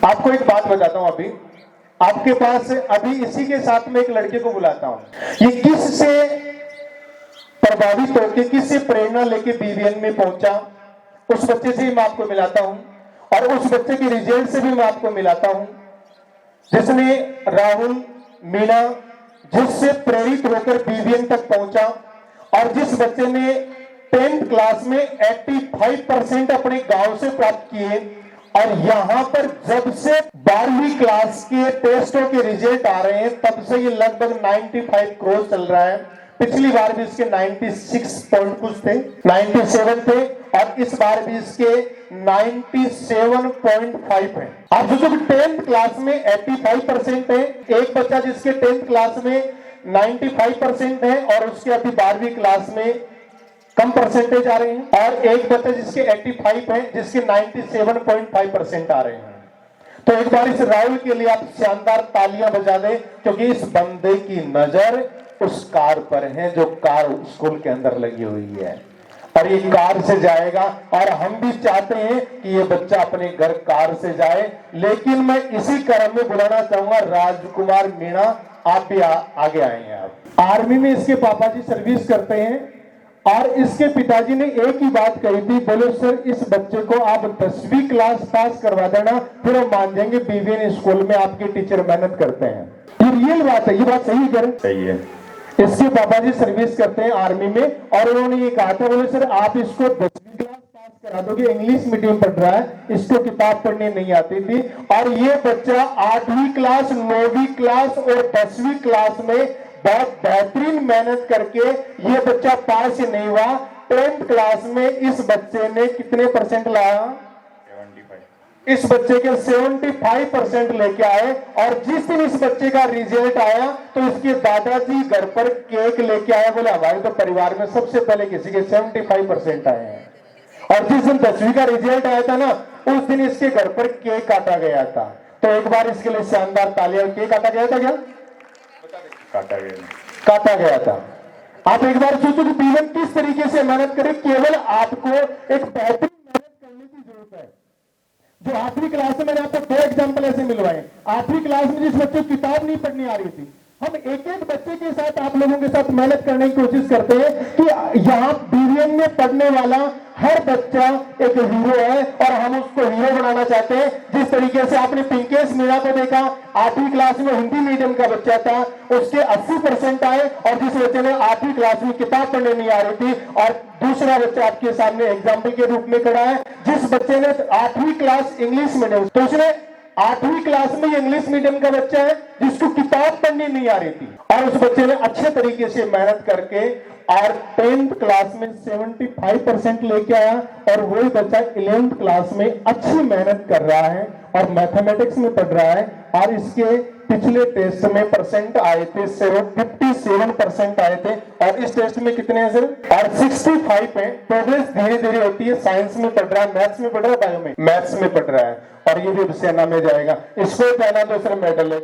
आपको एक बात बताता हूं, अभी आपके पास अभी इसी के साथ में एक लड़के को बुलाता हूं। ये किससे प्रभावित होकर, किससे प्रेरणा लेके बीवीएन में पहुंचा, उस बच्चे से ही मैं आपको मिलाता हूं और उस बच्चे के रिजल्ट से भी मैं आपको मिलाता हूं, जिसने राहुल मीणा जिससे प्रेरित होकर बीवीएन तक पहुंचा और जिस बच्चे ने 10th क्लास में 85% अपने गांव से प्राप्त किए और यहां पर जब से 12वीं क्लास के टेस्टों के रिजल्ट आ रहे हैं तब से ये लगभग 95 क्रॉस चल रहा है। पिछली बार भी इसके 96 पॉइंट कुछ थे, 97 थे और इस बार भी इसके 97.5 है। आप सोचो कि 10th क्लास में 85% है, एक बच्चा जिसके 10th क्लास में 95% है और उसके अभी 12वीं क्लास में कम परसेंटेज आ रहे हैं और एक बच्चा जिसके 85 है जिसके 97.5% आ रहे हैं। तो एक बार इस राहुल के लिए आप शानदार तालियां बजा दें, क्योंकि इस बंदे की नजर उस कार पर है जो कार स्कूल के अंदर लगी हुई है और ये कार से जाएगा और हम भी चाहते हैं कि ये बच्चा अपने घर कार से जाए। लेकिन मैं इसी क्रम में बुलाना चाहूंगा राजकुमार मीणा, आप भी आगे आए हैं। आप आर्मी में इसके पापा जी सर्विस करते हैं और इसके पिताजी ने एक ही बात कही थी, बोले सर इस बच्चे को आप 10वीं क्लास पास करवा देना, फिर हम मान जाएंगे बीवीएन स्कूल में आपके टीचर मेहनत करते हैं। ये रियल बात है, ये बात सही है? सही है। इसके पापा जी सर्विस करते हैं आर्मी में और उन्होंने ये कहा था, बोले सर आप इसको 10वीं क्लास पास करा दोगे, इंग्लिश मीडियम पढ़ रहा है, इसको किताब पढ़ने नहीं आती थी और ये बच्चा 8वीं क्लास 9वीं क्लास और 10वीं क्लास में बहुत बेहतरीन मेहनत करके ये बच्चा पास ही नहीं हुआ। 10th क्लास में इस बच्चे ने कितने परसेंट लाया? 75। इस बच्चे के 75% लेके आए और जिस दिन इस बच्चे का रिजल्ट आया तो इसके दादाजी घर पर केक लेके आए, बोले हमारे तो परिवार में सबसे पहले किसी के 75% आए हैं। और जिस दिन 10वीं का रिजल्ट आया था ना, उस दिन इसके घर पर केक काटा गया था। तो एक बार इसके लिए शानदार तालियां। केक काटा गया था क्या? काटा गया था। आप एक बार सोचो कि बीवीएन किस तरीके से मेहनत करे। केवल आपको एक बेहतरीन मेहनत करने की जरूरत है। जो 8वीं क्लास में, मैंने आपको 2 एग्जांपल ऐसे मिलवाए। 8वीं क्लास में जिस बच्चे को किताब नहीं पढ़नी आ रही थी, हम एक एक बच्चे के साथ, आप लोगों के साथ मेहनत करने की कोशिश करते हैं कि यहाँ बीवीएन में पढ़ने वाला हर बच्चा एक हीरो है और हम उसको हीरो बनाना चाहते हैं। जिस तरीके से आपने पिंकेश मीणा को देखा, 8वीं क्लास में हिंदी मीडियम का बच्चा था, उसके 80% आए और जिस बच्चे ने 8वीं क्लास में किताब पढ़ने नहीं आ रही थी, और दूसरा बच्चा आपके सामने एग्जाम्पल के रूप में खड़ा है जिस बच्चे ने 8वीं क्लास इंग्लिश मीडियम, तो उसने 8वीं क्लास में इंग्लिश मीडियम का बच्चा है जिसको किताब पढ़नी नहीं आ रही थी और उस बच्चे ने अच्छे तरीके से मेहनत करके और 10th क्लास में 75% लेके आया और वही बच्चा 11th क्लास में अच्छी मेहनत कर रहा है और मैथमेटिक्स में पढ़ रहा है और इसके पिछले टेस्ट में परसेंट आए थे 57% आए थे और इस टेस्ट में कितने हैं सर? और 65 है। प्रोग्रेस धीरे धीरे होती है। साइंस में पढ़ रहा है, मैथ्स में पढ़ रहा है, बायो में मैथ्स में पढ़ रहा है और ये भी सेना में जाएगा। इसको पहना तो सर मेडल है।